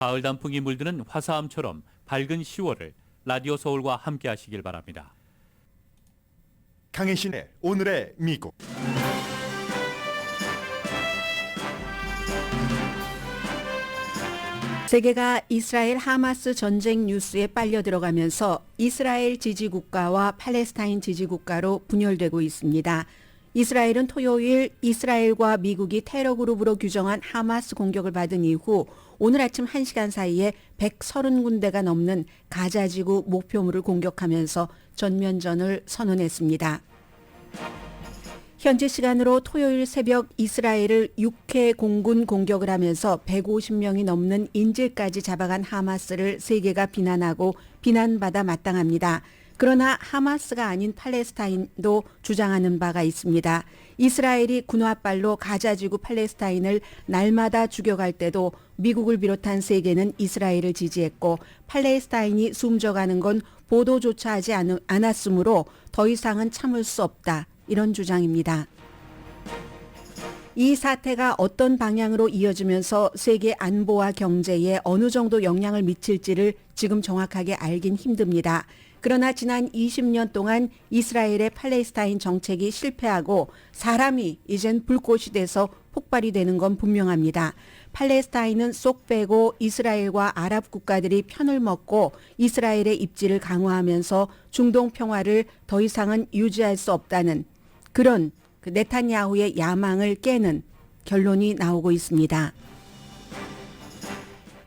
가을 단풍이 물드는 화사함처럼 밝은 10월을 라디오 서울과 함께 하시길 바랍니다. 강혜신의 오늘의 미국. 세계가 이스라엘 하마스 전쟁 뉴스에 빨려 들어가면서 이스라엘 지지국가와 팔레스타인 지지국가로 분열되고 있습니다. 이스라엘은 토요일 이스라엘과 미국이 테러 그룹으로 규정한 하마스 공격을 받은 이후 오늘 아침 1시간 사이에 130군데가 넘는 가자지구 목표물을 공격하면서 전면전을 선언했습니다. 현지 시간으로 토요일 새벽 이스라엘을 6회 공군 공격을 하면서 150명이 넘는 인질까지 잡아간 하마스를 세계가 비난하고 비난받아 마땅합니다. 그러나 하마스가 아닌 팔레스타인도 주장하는 바가 있습니다. 이스라엘이 군화발로 가자지구 팔레스타인을 날마다 죽여갈 때도 미국을 비롯한 세계는 이스라엘을 지지했고 팔레스타인이 숨져가는 건 보도조차 하지 않았으므로 더 이상은 참을 수 없다. 이런 주장입니다. 이 사태가 어떤 방향으로 이어지면서 세계 안보와 경제에 어느 정도 영향을 미칠지를 지금 정확하게 알긴 힘듭니다. 그러나 지난 20년 동안 이스라엘의 팔레스타인 정책이 실패하고 사람이 이젠 불꽃이 돼서 폭발이 되는 건 분명합니다. 팔레스타인은 쏙 빼고 이스라엘과 아랍 국가들이 편을 먹고 이스라엘의 입지를 강화하면서 중동 평화를 더 이상은 유지할 수 없다는 그런 네탄야후의 야망을 깨는 결론이 나오고 있습니다.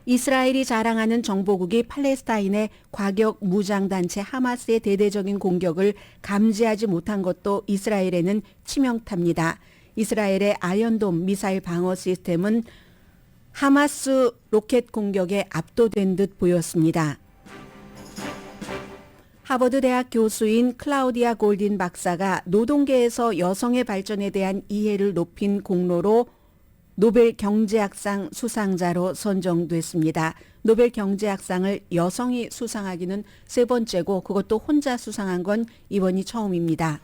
이스라엘이 자랑하는 정보국이 팔레스타인의 과격 무장단체 하마스의 대대적인 공격을 감지하지 못한 것도 이스라엘에는 치명타입니다. 이스라엘의 아이언돔 미사일 방어 시스템은 하마스 로켓 공격에 압도된 듯 보였습니다. 하버드 대학 교수인 클라우디아 골딘 박사가 노동계에서 여성의 발전에 대한 이해를 높인 공로로 노벨 경제학상 수상자로 선정됐습니다. 노벨 경제학상을 여성이 수상하기는 세 번째고 그것도 혼자 수상한 건 이번이 처음입니다.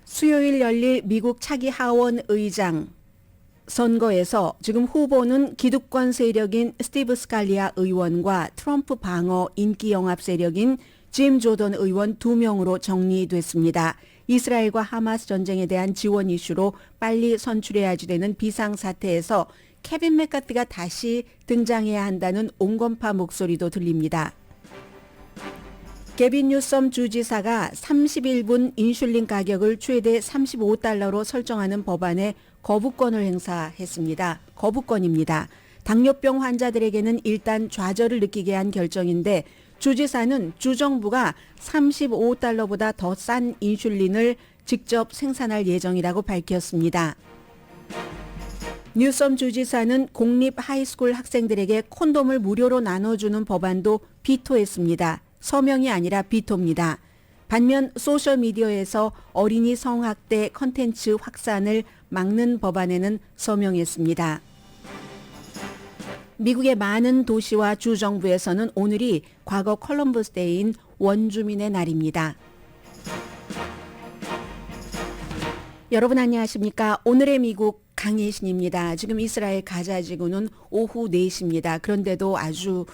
수요일 열릴 미국 차기 하원 의장 선거에서 지금 후보는 기득권 세력인 스티브 스칼리아 의원과 트럼프 방어 인기 영합 세력인 짐 조던 의원 2명으로 정리됐습니다. 이스라엘과 하마스 전쟁에 대한 지원 이슈로 빨리 선출해야지 되는 비상사태에서 케빈 맥카티가 다시 등장해야 한다는 온건파 목소리도 들립니다. 게빈 뉴섬 주지사가 31분 인슐린 가격을 최대 $35로 설정하는 법안에 거부권을 행사했습니다. 거부권입니다. 당뇨병 환자들에게는 일단 좌절을 느끼게 한 결정인데 주지사는 주정부가 $35보다 더 싼 인슐린을 직접 생산할 예정이라고 밝혔습니다. 뉴섬 주지사는 공립 하이스쿨 학생들에게 콘돔을 무료로 나눠주는 법안도 비토했습니다. 서명이 아니라 비토입니다. 반면 소셜미디어에서 어린이 성학대 컨텐츠 확산을 막는 법안에는 서명했습니다. 미국의 많은 도시와 주정부에서는 오늘이 과거 콜럼버스 데이인 원주민의 날입니다. 여러분 안녕하십니까? 오늘의 미국 강혜신입니다. 지금 이스라엘 가자지구는 오후 4시입니다. 그런데도 아주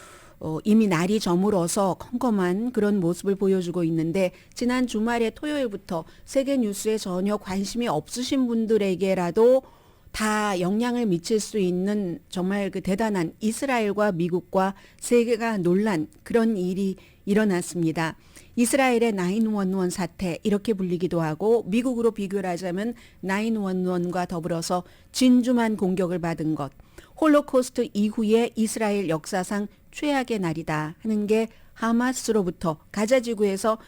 이미 날이 저물어서 컴컴한 그런 모습을 보여주고 있는데 지난 주말에 토요일부터 세계 뉴스에 전혀 관심이 없으신 분들에게라도 다 영향을 미칠 수 있는 정말 그 대단한 이스라엘과 미국과 세계가 놀란 그런 일이 일어났습니다. 이스라엘의 911 사태 이렇게 불리기도 하고 미국으로 비교를 하자면 911과 더불어서 진주만 공격을 받은 것, 홀로코스트 이후에 이스라엘 역사상 최악의 날이다 하는 게 하마스로부터 가자지구에서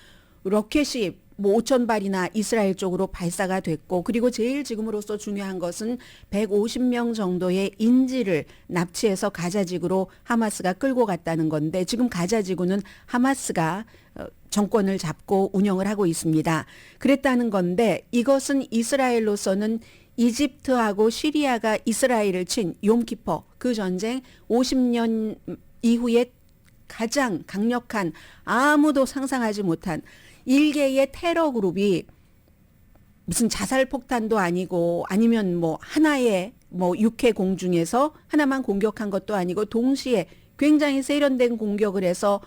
로켓이 5,000발이나 이스라엘 쪽으로 발사가 됐고 그리고 제일 지금으로서 중요한 것은 150명 정도의 인질을 납치해서 가자지구로 하마스가 끌고 갔다는 건데 지금 가자지구는 하마스가 정권을 잡고 운영을 하고 있습니다. 그랬다는 건데 이것은 이스라엘로서는 이집트하고 시리아가 이스라엘을 친 욤키퍼 그 전쟁 50년 이후에 가장 강력한 아무도 상상하지 못한 일개의 테러 그룹이 무슨 자살 폭탄도 아니고 아니면 뭐 하나의 뭐 육해 공중에서 하나만 공격한 것도 아니고 동시에 굉장히 세련된 공격을 해서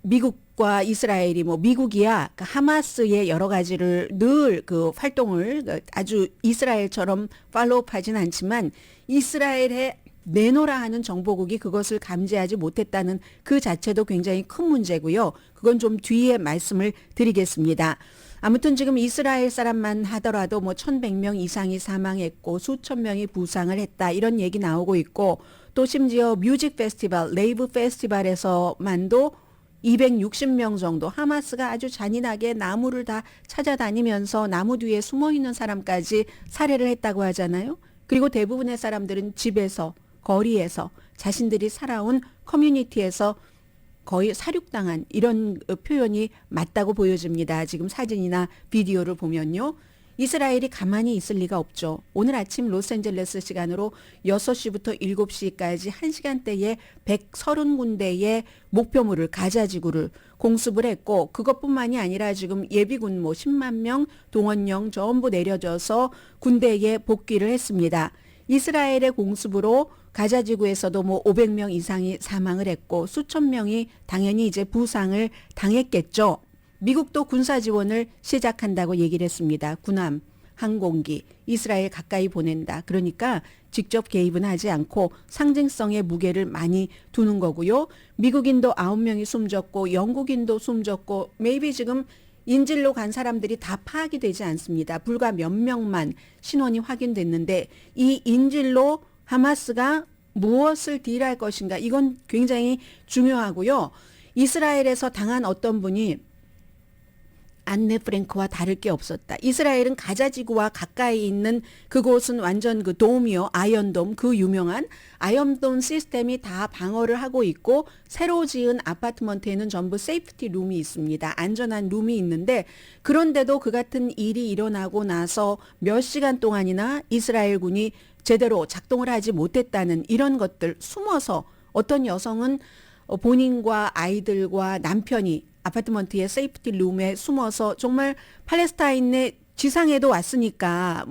미국과 이스라엘이 뭐 미국이야 그 하마스의 여러 가지를 늘 그 활동을 아주 이스라엘처럼 팔로우하진 않지만 이스라엘의 내노라 하는 정보국이 그것을 감지하지 못했다는 그 자체도 굉장히 큰 문제고요. 그건 좀 뒤에 말씀을 드리겠습니다. 아무튼 지금 이스라엘 사람만 하더라도 뭐 1,100명 이상이 사망했고 수천 명이 부상을 했다 이런 얘기 나오고 있고 또 심지어 뮤직 페스티벌, 레이브 페스티벌에서만도 260명 정도 하마스가 아주 잔인하게 나무를 다 찾아다니면서 나무 뒤에 숨어 있는 사람까지 살해를 했다고 하잖아요. 그리고 대부분의 사람들은 집에서 거리에서 자신들이 살아온 커뮤니티에서 거의 사륙당한 이런 표현이 맞다고 보여집니다. 지금 사진이나 비디오를 보면요. 이스라엘이 가만히 있을 리가 없죠. 오늘 아침 로스앤젤레스 시간으로 6시부터 7시까지 1시간대에 130군데의 목표물을 가자지구를 공습을 했고 그것뿐만이 아니라 지금 예비군 뭐 10만 명 동원령 전부 내려져서 군대에 복귀를 했습니다. 이스라엘의 공습으로 가자지구에서도 뭐 500명 이상이 사망을 했고 수천 명이 당연히 이제 부상을 당했겠죠. 미국도 군사 지원을 시작한다고 얘기를 했습니다. 군함, 항공기, 이스라엘 가까이 보낸다. 그러니까 직접 개입은 하지 않고 상징성의 무게를 많이 두는 거고요. 미국인도 9명이 숨졌고 영국인도 숨졌고 maybe 지금 인질로 간 사람들이 다 파악이 되지 않습니다. 불과 몇 명만 신원이 확인됐는데 이 인질로 하마스가 무엇을 딜할 것인가 이건 굉장히 중요하고요. 이스라엘에서 당한 어떤 분이 안네 프랭크와 다를 게 없었다. 이스라엘은 가자지구와 가까이 있는 그곳은 완전 그 돔이요. 아이언돔 그 유명한 아이언돔 시스템이 다 방어를 하고 있고 새로 지은 아파트먼트에는 전부 세이프티 룸이 있습니다. 안전한 룸이 있는데 그런데도 그 같은 일이 일어나고 나서 몇 시간 동안이나 이스라엘군이 제대로 작동을 하지 못했다는 이런 것들 숨어서 어떤 여성은 본인과 아이들과 남편이 아파트먼트의 세이프티 룸에 숨어서 정말 팔레스타인의 지상에도 왔으니까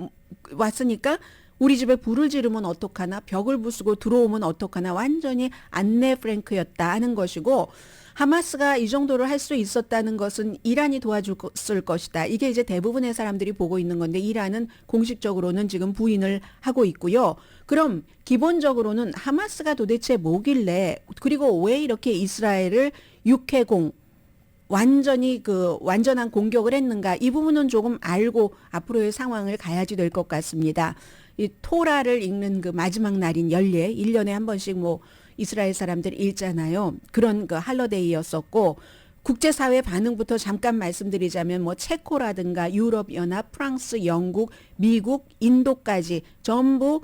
우리 집에 불을 지르면 어떡하나 벽을 부수고 들어오면 어떡하나 완전히 안네 프랭크였다 하는 것이고 하마스가 이 정도를 할 수 있었다는 것은 이란이 도와줬을 것이다. 이게 이제 대부분의 사람들이 보고 있는 건데 이란은 공식적으로는 지금 부인을 하고 있고요. 그럼 기본적으로는 하마스가 도대체 뭐길래 그리고 왜 이렇게 이스라엘을 육해공 완전히 완전한 공격을 했는가 이 부분은 조금 알고 앞으로의 상황을 가야지 될 것 같습니다. 이 토라를 읽는 그 마지막 날인 연례 1년에 한 번씩 뭐 이스라엘 사람들 읽잖아요. 그런 그 할러데이였었고 국제사회 반응부터 잠깐 말씀드리자면 뭐 체코라든가 유럽연합, 프랑스, 영국, 미국, 인도까지 전부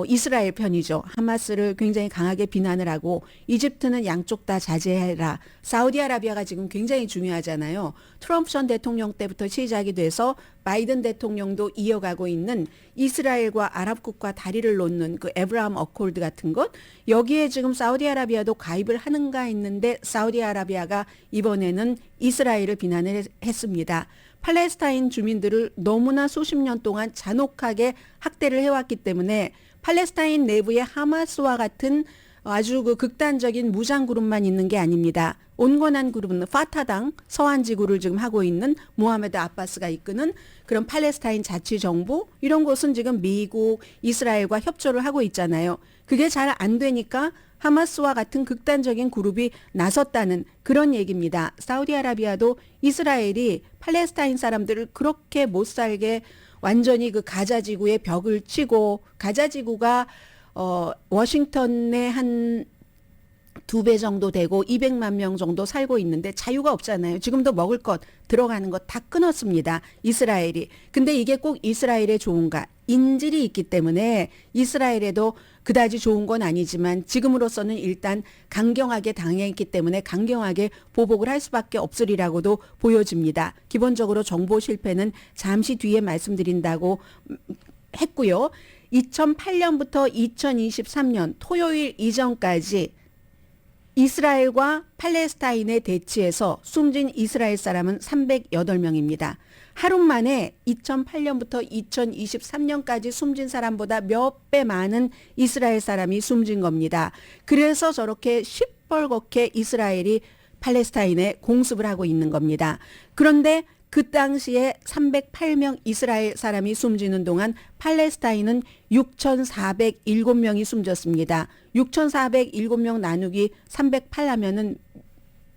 이스라엘 편이죠. 하마스를 굉장히 강하게 비난을 하고 이집트는 양쪽 다 자제해라. 사우디아라비아가 지금 굉장히 중요하잖아요. 트럼프 전 대통령 때부터 시작이 돼서 바이든 대통령도 이어가고 있는 이스라엘과 아랍국과 다리를 놓는 그 에브라함 어콜드 같은 것 여기에 지금 사우디아라비아도 가입을 하는가 했는데 사우디아라비아가 이번에는 이스라엘을 비난을 했습니다. 팔레스타인 주민들을 너무나 수십 년 동안 잔혹하게 학대를 해왔기 때문에 팔레스타인 내부에 하마스와 같은 아주 그 극단적인 무장 그룹만 있는 게 아닙니다. 온건한 그룹은 파타당 서한 지구를 지금 하고 있는 모하메드 아바스가 이끄는 그런 팔레스타인 자치정부 이런 곳은 지금 미국, 이스라엘과 협조를 하고 있잖아요. 그게 잘 안 되니까 하마스와 같은 극단적인 그룹이 나섰다는 그런 얘기입니다. 사우디아라비아도 이스라엘이 팔레스타인 사람들을 그렇게 못 살게 완전히 그 가자지구에 벽을 치고 가자지구가 워싱턴의 한 2배 정도 되고 200만 명 정도 살고 있는데 자유가 없잖아요. 지금도 먹을 것 들어가는 것 다 끊었습니다. 이스라엘이. 근데 이게 꼭 이스라엘에 좋은가? 인질이 있기 때문에 이스라엘에도 그다지 좋은 건 아니지만 지금으로서는 일단 강경하게 당했기 때문에 강경하게 보복을 할 수밖에 없으리라고도 보여집니다. 기본적으로 정보 실패는 잠시 뒤에 말씀드린다고 했고요. 2008년부터 2023년 토요일 이전까지 이스라엘과 팔레스타인에 대치해서 숨진 이스라엘 사람은 308명입니다. 하루 만에 2008년부터 2023년까지 숨진 사람보다 몇 배 많은 이스라엘 사람이 숨진 겁니다. 그래서 저렇게 시뻘겋게 이스라엘이 팔레스타인에 공습을 하고 있는 겁니다. 그런데 그 당시에 308명 이스라엘 사람이 숨지는 동안 팔레스타인은 6,407명이 숨졌습니다. 6,407명 나누기 308 하면은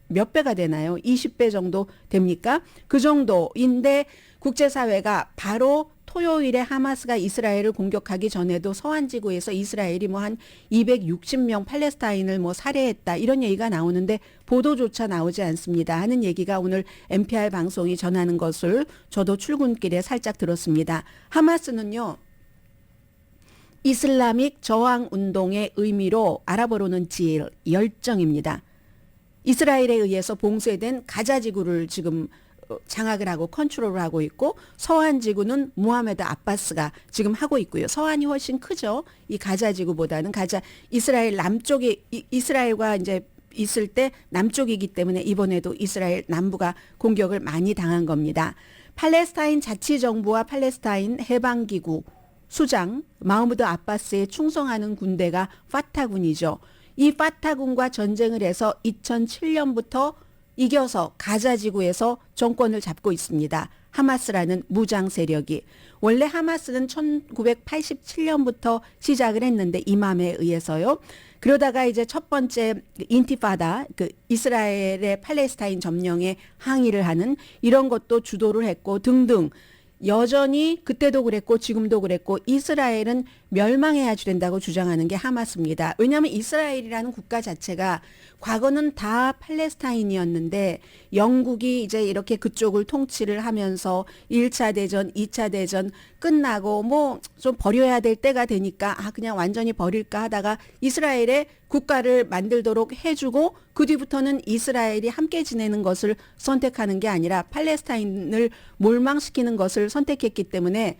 몇 배가 되나요? 20배 정도 됩니까? 그 정도인데 국제사회가 바로 토요일에 하마스가 이스라엘을 공격하기 전에도 서한 지구에서 이스라엘이 뭐 한 260명 팔레스타인을 뭐 살해했다 이런 얘기가 나오는데 보도조차 나오지 않습니다 하는 얘기가 오늘 NPR 방송이 전하는 것을 저도 출근길에 살짝 들었습니다. 하마스는요. 이슬라믹 저항 운동의 의미로 아랍어로는 질, 열정입니다. 이스라엘에 의해서 봉쇄된 가자 지구를 지금 장악을 하고 컨트롤을 하고 있고 서한 지구는 무하메드 아바스가 지금 하고 있고요. 서한이 훨씬 크죠. 이 가자 지구보다는 이스라엘 남쪽이 이스라엘과 이제 있을 때 남쪽이기 때문에 이번에도 이스라엘 남부가 공격을 많이 당한 겁니다. 팔레스타인 자치정부와 팔레스타인 해방기구 수장 마흐무드 아바스에 충성하는 군대가 파타군이죠. 이 파타군과 전쟁을 해서 2007년부터 이겨서 가자 지구에서 정권을 잡고 있습니다. 하마스라는 무장 세력이. 원래 하마스는 1987년부터 시작을 했는데 이맘에 의해서요. 그러다가 이제 첫 번째 인티파다, 그 이스라엘의 팔레스타인 점령에 항의를 하는 이런 것도 주도를 했고 등등. 여전히 그때도 그랬고 지금도 그랬고 이스라엘은 멸망해야지 된다고 주장하는 게 하마스입니다. 왜냐하면 이스라엘이라는 국가 자체가 과거는 다 팔레스타인이었는데 영국이 이제 이렇게 그쪽을 통치를 하면서 1차 대전, 2차 대전 끝나고 뭐 좀 버려야 될 때가 되니까 그냥 완전히 버릴까 하다가 이스라엘의 국가를 만들도록 해주고 그 뒤부터는 이스라엘이 함께 지내는 것을 선택하는 게 아니라 팔레스타인을 몰망시키는 것을 선택했기 때문에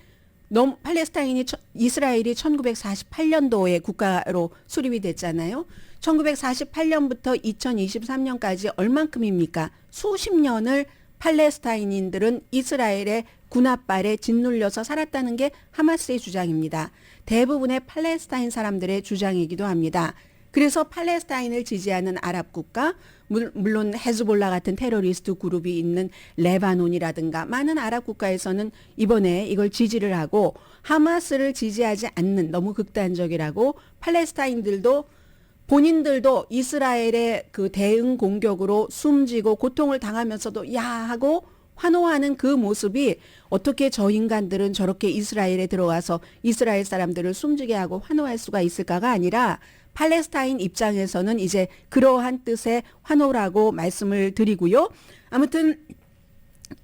이스라엘이 1948년도에 국가로 수립이 됐잖아요. 1948년부터 2023년까지 얼만큼입니까? 수십 년을 팔레스타인인들은 이스라엘의 군합발에 짓눌려서 살았다는 게 하마스의 주장입니다. 대부분의 팔레스타인 사람들의 주장이기도 합니다. 그래서 팔레스타인을 지지하는 아랍 국가, 물론 헤즈볼라 같은 테러리스트 그룹이 있는 레바논이라든가 많은 아랍 국가에서는 이번에 이걸 지지를 하고 하마스를 지지하지 않는 너무 극단적이라고 팔레스타인들도 본인들도 이스라엘의 그 대응 공격으로 숨지고 고통을 당하면서도 야 하고 환호하는 그 모습이 어떻게 저 인간들은 저렇게 이스라엘에 들어가서 이스라엘 사람들을 숨지게 하고 환호할 수가 있을까가 아니라 팔레스타인 입장에서는 이제 그러한 뜻의 환호라고 말씀을 드리고요. 아무튼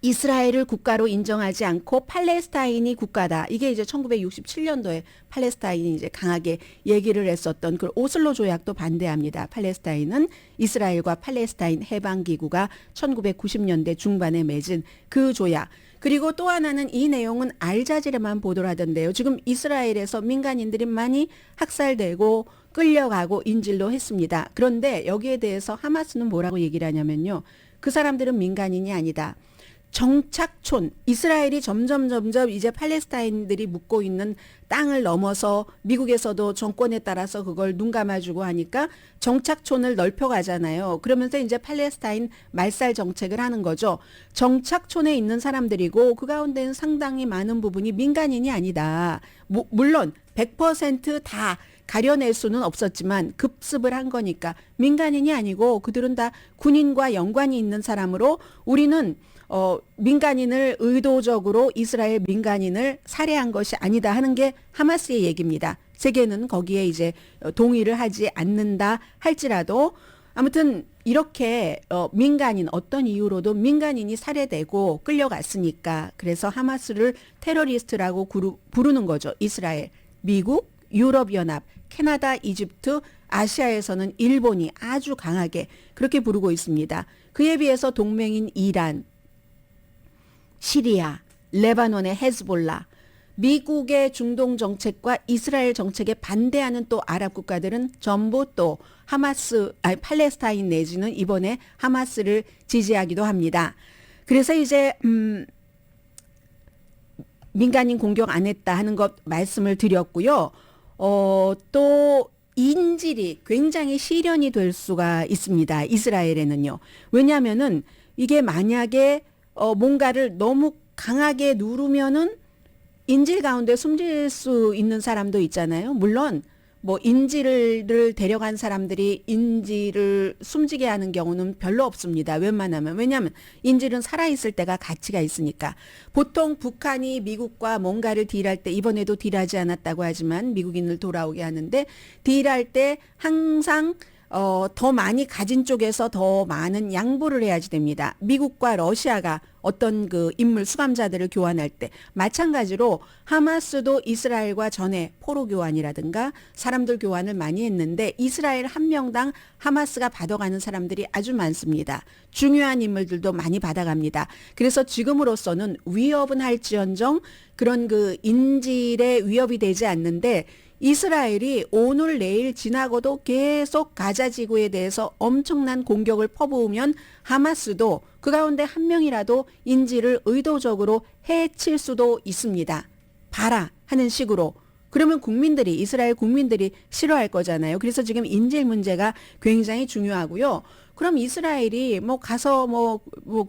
이스라엘을 국가로 인정하지 않고 팔레스타인이 국가다. 이게 이제 1967년도에 팔레스타인이 이제 강하게 얘기를 했었던 그 오슬로 조약도 반대합니다. 팔레스타인은 이스라엘과 팔레스타인 해방기구가 1990년대 중반에 맺은 그 조약. 그리고 또 하나는 이 내용은 알자지라만 보도를 하던데요. 지금 이스라엘에서 민간인들이 많이 학살되고 끌려가고 인질로 했습니다. 그런데 여기에 대해서 하마스는 뭐라고 얘기를 하냐면요. 그 사람들은 민간인이 아니다. 정착촌, 이스라엘이 점점 이제 팔레스타인들이 묵고 있는 땅을 넘어서 미국에서도 정권에 따라서 그걸 눈 감아주고 하니까 정착촌을 넓혀가잖아요. 그러면서 이제 팔레스타인 말살 정책을 하는 거죠. 정착촌에 있는 사람들이고 그 가운데는 상당히 많은 부분이 민간인이 아니다. 물론 100% 가려낼 수는 없었지만 급습을 한 거니까 민간인이 아니고 그들은 다 군인과 연관이 있는 사람으로 우리는 민간인을 의도적으로 이스라엘 민간인을 살해한 것이 아니다 하는 게 하마스의 얘기입니다. 세계는 거기에 이제 동의를 하지 않는다 할지라도 아무튼 이렇게 민간인 어떤 이유로도 민간인이 살해되고 끌려갔으니까 그래서 하마스를 테러리스트라고 부르는 거죠. 이스라엘, 미국, 유럽연합, 캐나다, 이집트, 아시아에서는 일본이 아주 강하게 그렇게 부르고 있습니다. 그에 비해서 동맹인 이란, 시리아, 레바논의 헤즈볼라, 미국의 중동 정책과 이스라엘 정책에 반대하는 또 아랍 국가들은 전부 또 팔레스타인 내지는 이번에 하마스를 지지하기도 합니다. 그래서 이제 민간인 공격 안 했다 하는 것 말씀을 드렸고요. 또 인질이 굉장히 실현이 될 수가 있습니다. 이스라엘에는요. 왜냐하면은 이게 만약에 뭔가를 너무 강하게 누르면은 인질 가운데 숨질 수 있는 사람도 있잖아요. 물론 뭐 인질을 데려간 사람들이 인질을 숨지게 하는 경우는 별로 없습니다. 웬만하면. 왜냐하면 인질은 살아있을 때가 가치가 있으니까. 보통 북한이 미국과 뭔가를 딜할 때 이번에도 딜하지 않았다고 하지만 미국인을 돌아오게 하는데 딜할 때 항상 더 많이 가진 쪽에서 더 많은 양보를 해야지 됩니다. 미국과 러시아가 어떤 그 인물 수감자들을 교환할 때 마찬가지로 하마스도 이스라엘과 전에 포로 교환이라든가 사람들 교환을 많이 했는데 이스라엘 한 명당 하마스가 받아가는 사람들이 아주 많습니다. 중요한 인물들도 많이 받아갑니다. 그래서 지금으로서는 위협은 할지언정 그런 그 인질의 위협이 되지 않는데 이스라엘이 오늘 내일 지나고도 계속 가자 지구에 대해서 엄청난 공격을 퍼부으면 하마스도 그 가운데 한 명이라도 인질을 의도적으로 해칠 수도 있습니다. 봐라 하는 식으로. 그러면 이스라엘 국민들이 싫어할 거잖아요. 그래서 지금 인질 문제가 굉장히 중요하고요. 그럼 이스라엘이 뭐 가서 뭐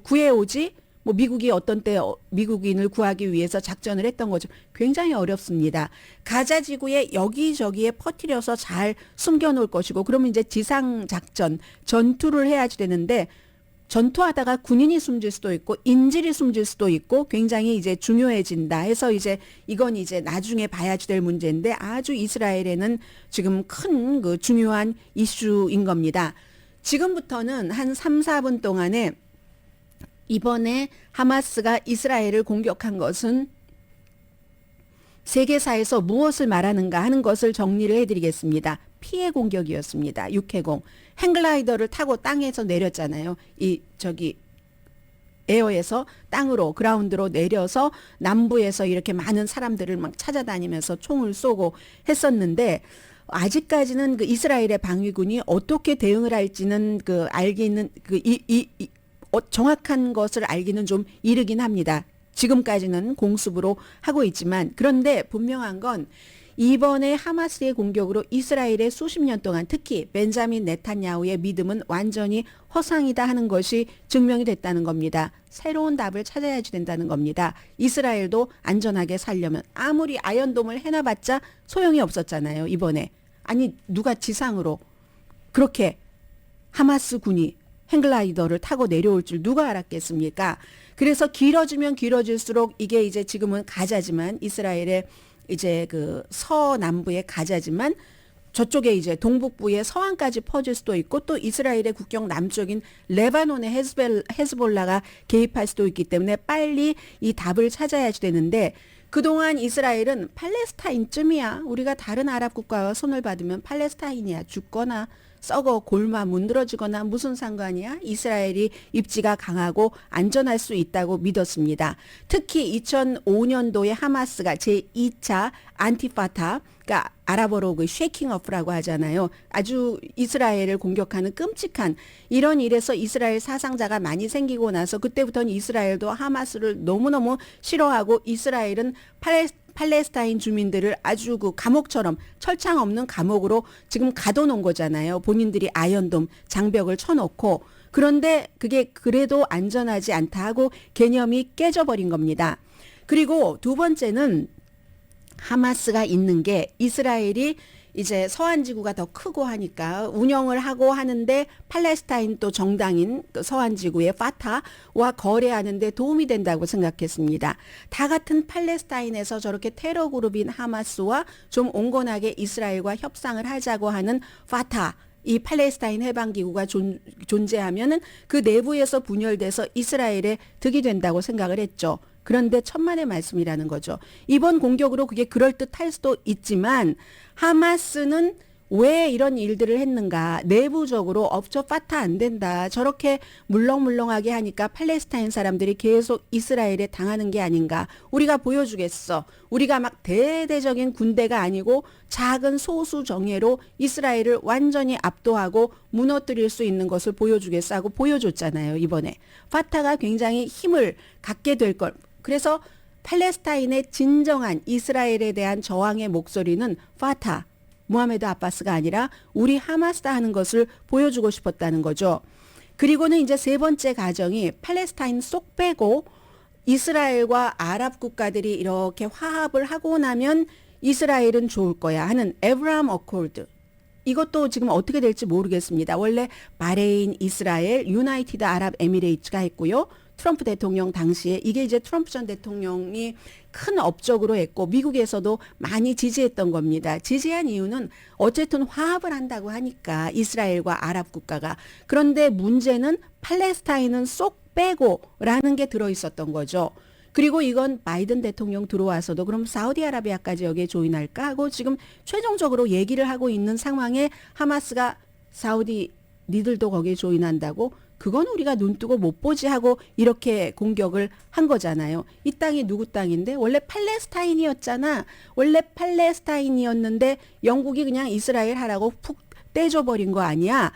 구해오지? 뭐 미국이 어떤 때 미국인을 구하기 위해서 작전을 했던 거죠. 굉장히 어렵습니다. 가자 지구에 여기저기에 퍼뜨려서 잘 숨겨놓을 것이고 그러면 이제 지상 작전, 전투를 해야지 되는데 전투하다가 군인이 숨질 수도 있고 인질이 숨질 수도 있고 굉장히 이제 중요해진다 해서 이제 이건 이제 나중에 봐야지 될 문제인데 아주 이스라엘에는 지금 큰 그 중요한 이슈인 겁니다. 지금부터는 한 3, 4분 동안에 이번에 하마스가 이스라엘을 공격한 것은 세계사에서 무엇을 말하는가 하는 것을 정리를 해드리겠습니다. 피해 공격이었습니다. 육해공. 행글라이더를 타고 땅에서 내렸잖아요. 에어에서 땅으로 그라운드로 내려서 남부에서 이렇게 많은 사람들을 막 찾아다니면서 총을 쏘고 했었는데 아직까지는 그 이스라엘의 방위군이 어떻게 대응을 할지는 정확한 것을 알기는 좀 이르긴 합니다. 지금까지는 공습으로 하고 있지만 그런데 분명한 건 이번에 하마스의 공격으로 이스라엘의 수십 년 동안 특히 벤자민 네탄야후의 믿음은 완전히 허상이다 하는 것이 증명이 됐다는 겁니다. 새로운 답을 찾아야지 된다는 겁니다. 이스라엘도 안전하게 살려면 아무리 아이언돔을 해놔봤자 소용이 없었잖아요. 이번에. 아니 누가 지상으로 그렇게 하마스 군이 행글라이더를 타고 내려올 줄 누가 알았겠습니까? 그래서 길어지면 길어질수록 이게 이제 지금은 가자지만 이스라엘의 이제 그 서남부의 가자지만 저쪽에 이제 동북부의 서안까지 퍼질 수도 있고 또 이스라엘의 국경 남쪽인 레바논의 헤즈볼라가 개입할 수도 있기 때문에 빨리 이 답을 찾아야지 되는데 그동안 이스라엘은 팔레스타인쯤이야. 우리가 다른 아랍 국가와 손을 받으면 팔레스타인이야. 죽거나 썩어 골마 문드러지거나 무슨 상관이야? 이스라엘이 입지가 강하고 안전할 수 있다고 믿었습니다. 특히 2005년도에 하마스가 제2차 안티파타, 그러니까 아랍어로 그 쉐이킹 어프라고 하잖아요. 아주 이스라엘을 공격하는 끔찍한 이런 일에서 이스라엘 사상자가 많이 생기고 나서 그때부터는 이스라엘도 하마스를 너무너무 싫어하고 이스라엘은 팔레스타인 주민들을 아주 그 감옥처럼 철창 없는 감옥으로 지금 가둬놓은 거잖아요. 본인들이 아이언돔 장벽을 쳐놓고 그런데 그게 그래도 안전하지 않다 하고 개념이 깨져버린 겁니다. 그리고 두 번째는 하마스가 있는 게 이스라엘이 이제 서한지구가 더 크고 하니까 운영을 하고 하는데 팔레스타인 또 정당인 서한지구의 파타와 거래하는데 도움이 된다고 생각했습니다. 다 같은 팔레스타인에서 저렇게 테러 그룹인 하마스와 좀 온건하게 이스라엘과 협상을 하자고 하는 파타 이 팔레스타인 해방기구가 존재하면은 그 내부에서 분열돼서 이스라엘에 득이 된다고 생각을 했죠. 그런데 천만의 말씀이라는 거죠. 이번 공격으로 그게 그럴듯할 수도 있지만 하마스는 왜 이런 일들을 했는가? 내부적으로 저 파타 안 된다. 저렇게 물렁물렁하게 하니까 팔레스타인 사람들이 계속 이스라엘에 당하는 게 아닌가? 우리가 보여주겠어. 우리가 막 대대적인 군대가 아니고 작은 소수 정예로 이스라엘을 완전히 압도하고 무너뜨릴 수 있는 것을 보여주겠어 하고 보여줬잖아요. 이번에 파타가 굉장히 힘을 갖게 될 걸. 그래서 팔레스타인의 진정한 이스라엘에 대한 저항의 목소리는 파타, 무하메드 아바스가 아니라 우리 하마스다 하는 것을 보여주고 싶었다는 거죠. 그리고는 이제 세 번째 가정이 팔레스타인 쏙 빼고 이스라엘과 아랍 국가들이 이렇게 화합을 하고 나면 이스라엘은 좋을 거야 하는 에브라함 어코드. 이것도 지금 어떻게 될지 모르겠습니다. 원래 바레인, 이스라엘, 유나이티드 아랍 에미레이츠가 했고요. 트럼프 대통령 당시에 이게 이제 트럼프 전 대통령이 큰 업적으로 했고 미국에서도 많이 지지했던 겁니다. 지지한 이유는 어쨌든 화합을 한다고 하니까 이스라엘과 아랍 국가가. 그런데 문제는 팔레스타인은 쏙 빼고라는 게 들어있었던 거죠. 그리고 이건 바이든 대통령 들어와서도 그럼 사우디아라비아까지 여기에 조인할까 하고 지금 최종적으로 얘기를 하고 있는 상황에 하마스가 사우디 니들도 거기에 조인한다고? 그건 우리가 눈 뜨고 못 보지 하고 이렇게 공격을 한 거잖아요. 이 땅이 누구 땅인데? 원래 팔레스타인이었잖아. 원래 팔레스타인이었는데 영국이 그냥 이스라엘 하라고 푹 떼줘버린 거 아니야.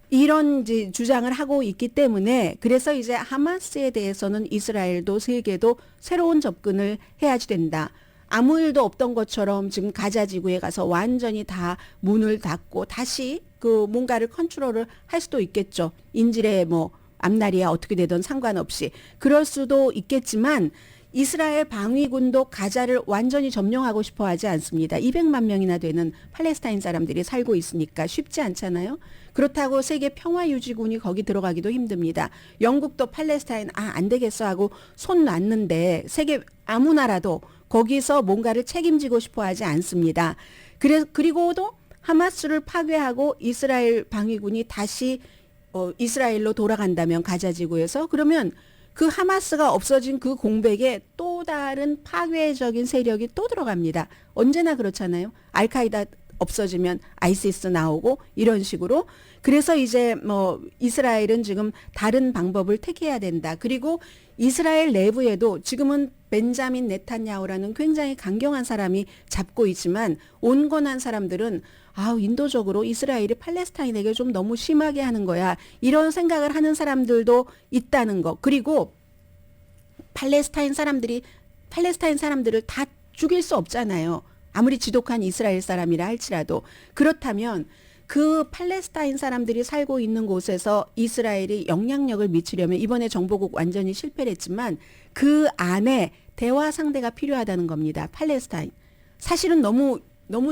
이런 이제 주장을 하고 있기 때문에 그래서 이제 하마스에 대해서는 이스라엘도 세계도 새로운 접근을 해야지 된다. 아무 일도 없던 것처럼 지금 가자 지구에 가서 완전히 다 문을 닫고 다시 그 뭔가를 컨트롤을 할 수도 있겠죠. 인질의 뭐 앞날이야 어떻게 되든 상관없이 그럴 수도 있겠지만 이스라엘 방위군도 가자를 완전히 점령하고 싶어 하지 않습니다. 200만 명이나 되는 팔레스타인 사람들이 살고 있으니까 쉽지 않잖아요. 그렇다고 세계 평화유지군이 거기 들어가기도 힘듭니다. 영국도 팔레스타인 안 되겠어 하고 손 놨는데 세계 아무 나라도 거기서 뭔가를 책임지고 싶어 하지 않습니다. 그리고도 하마스를 파괴하고 이스라엘 방위군이 다시 이스라엘로 돌아간다면 가자 지구에서 그러면 그 하마스가 없어진 그 공백에 또 다른 파괴적인 세력이 또 들어갑니다. 언제나 그렇잖아요. 알카이다 없어지면 아이시스 나오고 이런 식으로. 그래서 이제 뭐 이스라엘은 지금 다른 방법을 택해야 된다. 그리고 이스라엘 내부에도 지금은 벤자민 네탄야후라는 굉장히 강경한 사람이 잡고 있지만 온건한 사람들은 인도적으로 이스라엘이 팔레스타인에게 좀 너무 심하게 하는 거야. 이런 생각을 하는 사람들도 있다는 거. 그리고 팔레스타인 사람들을 다 죽일 수 없잖아요. 아무리 지독한 이스라엘 사람이라 할지라도. 그렇다면 그 팔레스타인 사람들이 살고 있는 곳에서 이스라엘이 영향력을 미치려면 이번에 정보국 완전히 실패를 했지만 그 안에 대화 상대가 필요하다는 겁니다. 팔레스타인. 사실은 너무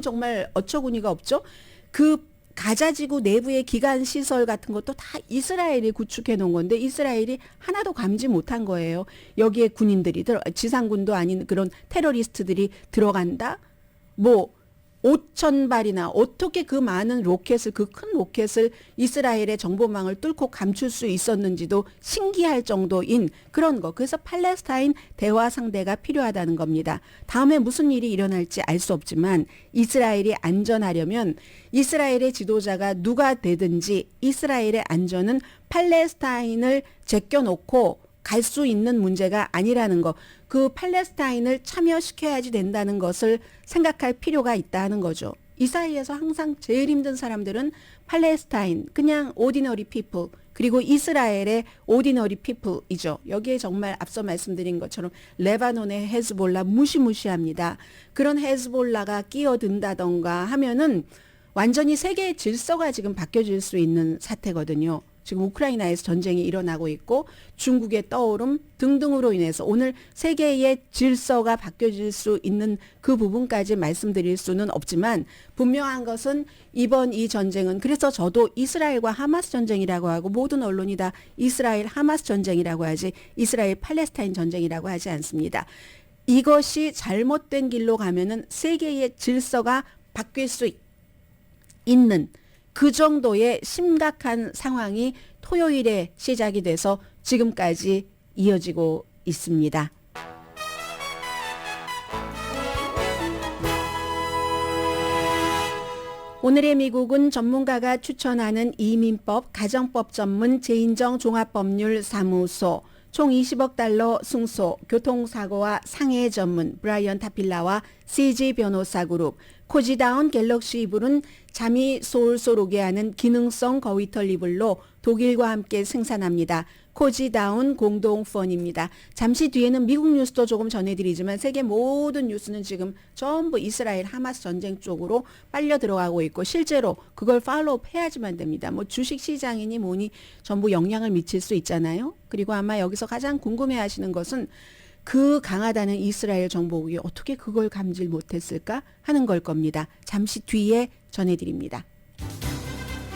정말 어처구니가 없죠. 그 가자지구 내부의 기간 시설 같은 것도 다 이스라엘이 구축해 놓은 건데 이스라엘이 하나도 감지 못한 거예요. 여기에 군인들이 지상군도 아닌 그런 테러리스트들이 들어간다. 뭐 5,000발이나 어떻게 그 많은 로켓을 그 큰 로켓을 이스라엘의 정보망을 뚫고 감출 수 있었는지도 신기할 정도인 그런 거. 그래서 팔레스타인 대화 상대가 필요하다는 겁니다. 다음에 무슨 일이 일어날지 알 수 없지만 이스라엘이 안전하려면 이스라엘의 지도자가 누가 되든지 이스라엘의 안전은 팔레스타인을 제껴놓고 갈 수 있는 문제가 아니라는 거. 그 팔레스타인을 참여시켜야지 된다는 것을 생각할 필요가 있다는 거죠. 이 사이에서 항상 제일 힘든 사람들은 팔레스타인, 그냥 오디너리 피플, 그리고 이스라엘의 오디너리 피플이죠. 여기에 정말 앞서 말씀드린 것처럼 레바논의 헤즈볼라 무시무시합니다. 그런 헤즈볼라가 끼어든다던가 하면은 완전히 세계의 질서가 지금 바뀌어질 수 있는 사태거든요. 지금 우크라이나에서 전쟁이 일어나고 있고 중국의 떠오름 등등으로 인해서 오늘 세계의 질서가 바뀌어질 수 있는 그 부분까지 말씀드릴 수는 없지만 분명한 것은 이번 이 전쟁은 그래서 저도 이스라엘과 하마스 전쟁이라고 하고 모든 언론이 다 이스라엘 하마스 전쟁이라고 하지 이스라엘 팔레스타인 전쟁이라고 하지 않습니다. 이것이 잘못된 길로 가면은 세계의 질서가 바뀔 수 있는 그 정도의 심각한 상황이 토요일에 시작이 돼서 지금까지 이어지고 있습니다. 오늘의 미국은 전문가가 추천하는 이민법, 가정법 전문 재인정 종합법률사무소, 총 20억 달러 승소, 교통사고와 상해 전문 브라이언 타필라와 CG 변호사 그룹, 코지다운 갤럭시 이불은 잠이 솔솔 오게 하는 기능성 거위털 이불로 독일과 함께 생산합니다. 코지다운 공동펀입니다. 잠시 뒤에는 미국 뉴스도 조금 전해드리지만 세계 모든 뉴스는 지금 전부 이스라엘 하마스 전쟁 쪽으로 빨려 들어가고 있고 실제로 그걸 팔로우업 해야지만 됩니다. 뭐 주식시장이니 뭐니 전부 영향을 미칠 수 있잖아요. 그리고 아마 여기서 가장 궁금해하시는 것은 그 강하다는 이스라엘 정보국이 어떻게 그걸 감지를 못했을까 하는 걸 겁니다. 잠시 뒤에 전해드립니다.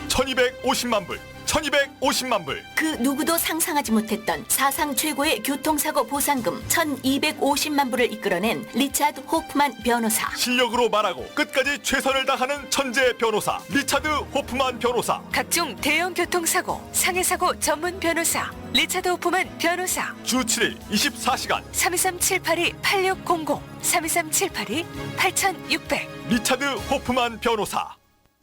1250만 불, 1250만 불. 그 누구도 상상하지 못했던 사상 최고의 교통사고 보상금 1250만 불을 이끌어낸 리차드 호프만 변호사. 실력으로 말하고 끝까지 최선을 다하는 천재 변호사 리차드 호프만 변호사. 각종 대형 교통사고, 상해사고 전문 변호사 리차드 호프만 변호사. 주 7일 24시간 323-782-8600 323-782-8600. 리차드 호프만 변호사.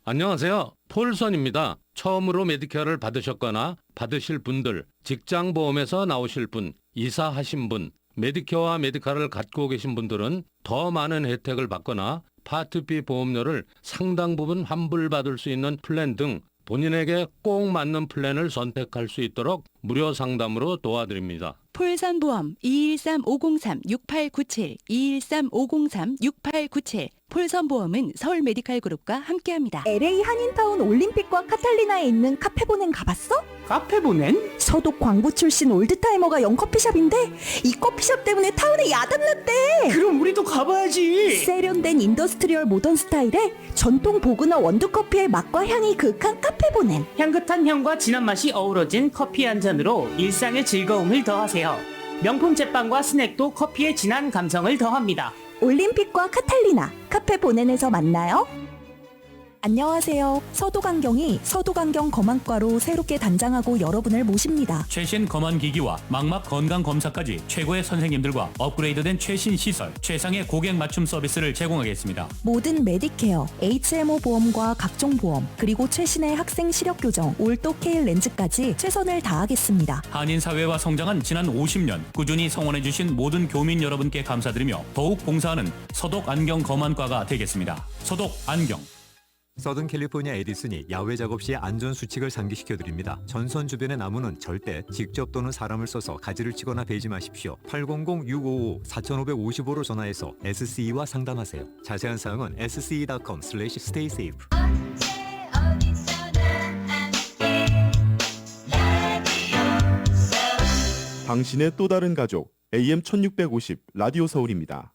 안녕하세요. 폴선입니다. 처음으로 메디케어를 받으셨거나 받으실 분들, 직장보험에서 나오실 분, 이사하신 분, 메디케어와 메디칼을 갖고 계신 분들은 더 많은 혜택을 받거나 파트 B 보험료를 상당 부분 환불받을 수 있는 플랜 등 본인에게 꼭 맞는 플랜을 선택할 수 있도록 무료 상담으로 도와드립니다. 폴선보험 213-503-6897 213-503-6897 폴선보험은 서울메디칼그룹과 함께합니다. LA 한인타운 올림픽과 카탈리나에 있는 카페보넨 가봤어? 카페보넨? 서독 광부 출신 올드타이머가 연 커피숍인데 이 커피숍 때문에 타운에 야단났대. 그럼 우리도 가봐야지. 세련된 인더스트리얼 모던 스타일에 전통 보그너 원두커피의 맛과 향이 그윽한 카페보넨. 향긋한 향과 진한 맛이 어우러진 커피 한 잔으로 일상의 즐거움을 더하세요. 명품 제빵과 스낵도 커피의 진한 감성을 더합니다. 올림픽과 카탈리나 카페보넨에서 만나요. 안녕하세요. 서도강경이 서도강경 검안과로 새롭게 단장하고 여러분을 모십니다. 최신 검안 기기와 망막 건강 검사까지 최고의 선생님들과 업그레이드된 최신 시설, 최상의 고객 맞춤 서비스를 제공하겠습니다. 모든 메디케어, HMO 보험과 각종 보험, 그리고 최신의 학생 시력 교정, 올도 케일 렌즈까지 최선을 다하겠습니다. 한인 사회와 성장한 지난 50년 꾸준히 성원해주신 모든 교민 여러분께 감사드리며 더욱 봉사하는 서독 안경 검안과가 되겠습니다. 서독 안경. 서든 캘리포니아 에디슨이 야외 작업 시 안전 수칙을 상기시켜드립니다. 전선 주변의 나무는 절대 직접 또는 사람을 써서 가지를 치거나 베지 마십시오. 800-655-4555로 전화해서 SCE와 상담하세요. 자세한 사항은 sce.com/staysafe. 당신의 또 다른 가족 AM 1650 라디오 서울입니다.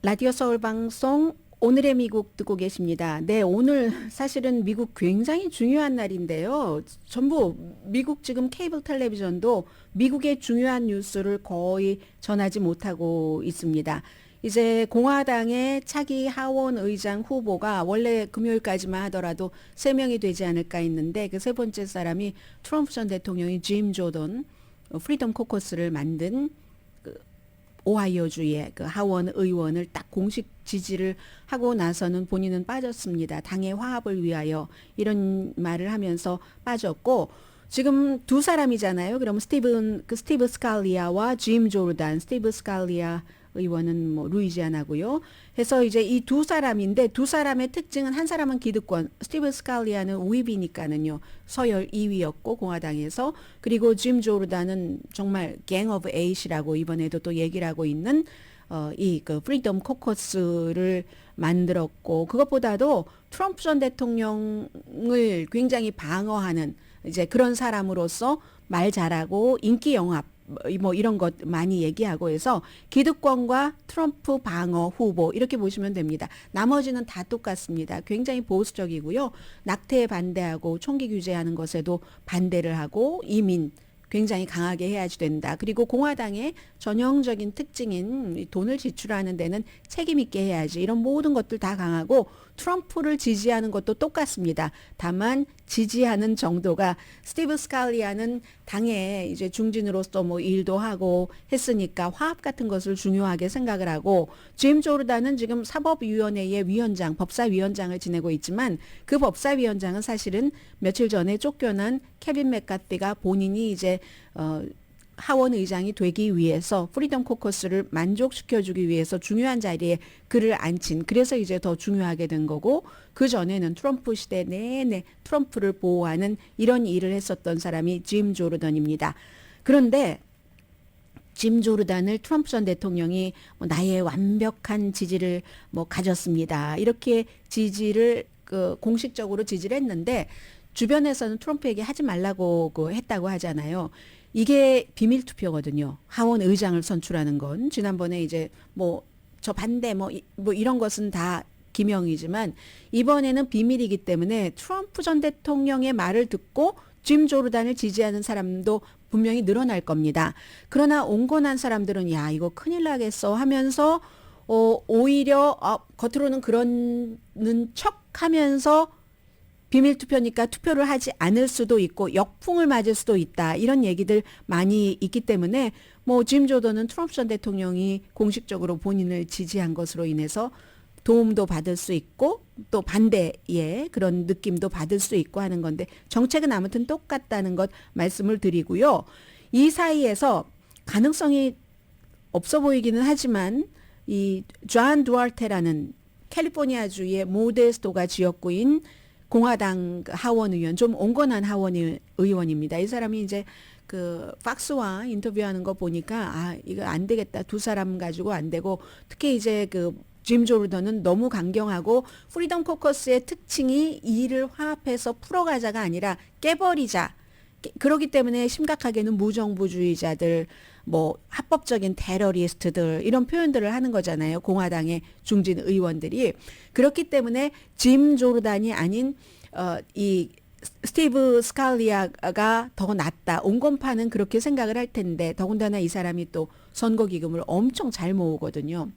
라디오 서울 방송 오늘의 미국 듣고 계십니다. 네, 오늘 사실은 미국 굉장히 중요한 날인데요. 전부 미국 지금 케이블 텔레비전도 미국의 중요한 뉴스를 거의 전하지 못하고 있습니다. 이제 공화당의 차기 하원 의장 후보가 원래 금요일까지만 하더라도 3명이 되지 않을까 했는데 그 세 번째 사람이 트럼프 전 대통령이 짐 조던 프리덤 코커스를 만든 오하이오주의 그 하원 의원을 딱 공식 지지를 하고 나서는 본인은 빠졌습니다. 당의 화합을 위하여 이런 말을 하면서 빠졌고 지금 두 사람이잖아요. 그럼 스티브 스칼리아와 짐 조르단, 스티브 스칼리아 의원은 뭐 루이지아나고요. 해서 이제 이 두 사람인데 두 사람의 특징은 한 사람은 기득권, 스티브 스칼리아는 우입이니까는요. 서열 2위였고 공화당에서 그리고 짐 조르단은 정말 갱 오브 에잇이라고 이번에도 또 얘기를 하고 있는 이 그 프리덤 코커스를 만들었고 그것보다도 트럼프 전 대통령을 굉장히 방어하는 이제 그런 사람으로서 말 잘하고 인기 영합 뭐 이런 것 많이 얘기하고 해서 기득권과 트럼프 방어 후보 이렇게 보시면 됩니다. 나머지는 다 똑같습니다. 굉장히 보수적이고요. 낙태에 반대하고 총기 규제하는 것에도 반대를 하고 이민 굉장히 강하게 해야지 된다. 그리고 공화당의 전형적인 특징인 돈을 지출하는 데는 책임 있게 해야지. 이런 모든 것들 다 강하고 트럼프를 지지하는 것도 똑같습니다. 다만 지지하는 정도가 스티브 스칼리아는 당에 이제 중진으로서 뭐 일도 하고 했으니까 화합 같은 것을 중요하게 생각을 하고 짐 조르단은 지금 사법위원회의 위원장, 법사위원장을 지내고 있지만 그 법사위원장은 사실은 며칠 전에 쫓겨난 케빈 맥카티가 본인이 이제 하원 의장이 되기 위해서 프리덤 코커스를 만족시켜주기 위해서 중요한 자리에 그를 앉힌, 그래서 이제 더 중요하게 된 거고, 그 전에는 트럼프 시대 내내 트럼프를 보호하는 이런 일을 했었던 사람이 짐 조르던입니다. 그런데 짐 조르단을 트럼프 전 대통령이 나의 완벽한 지지를 가졌습니다, 이렇게 지지를 공식적으로 지지를 했는데 주변에서는 트럼프에게 하지 말라고 했다고 하잖아요. 이게 비밀 투표거든요. 하원 의장을 선출하는 건 지난번에 이제 저 반대 이런 것은 다 기명이지만 이번에는 비밀이기 때문에 트럼프 전 대통령의 말을 듣고 짐 조르단을 지지하는 사람도 분명히 늘어날 겁니다. 그러나 온건한 사람들은 야, 이거 큰일 나겠어 하면서 오히려 겉으로는 그러는 척 하면서 비밀 투표니까 투표를 하지 않을 수도 있고 역풍을 맞을 수도 있다, 이런 얘기들 많이 있기 때문에 짐 조던은 트럼프 전 대통령이 공식적으로 본인을 지지한 것으로 인해서 도움도 받을 수 있고 또 반대의 그런 느낌도 받을 수 있고 하는 건데, 정책은 아무튼 똑같다는 것 말씀을 드리고요. 이 사이에서 가능성이 없어 보이기는 하지만 이 존 두알테라는 캘리포니아주의 모데스토가 지역구인 공화당 하원 의원, 좀 온건한 하원 의원입니다. 이 사람이 이제 팍스와 인터뷰하는 거 보니까 이거 안 되겠다, 두 사람 가지고 안 되고, 특히 이제 짐 조르던은 너무 강경하고 프리덤 코커스의 특징이 이를 화합해서 풀어가자가 아니라 깨버리자. 그렇기 때문에 심각하게는 무정부주의자들, 합법적인 테러리스트들, 이런 표현들을 하는 거잖아요. 공화당의 중진 의원들이. 그렇기 때문에 짐 조르단이 아닌 이 스티브 스칼리아가 더 낫다, 온건파는 그렇게 생각을 할 텐데, 더군다나 이 사람이 또 선거기금을 엄청 잘 모으거든요.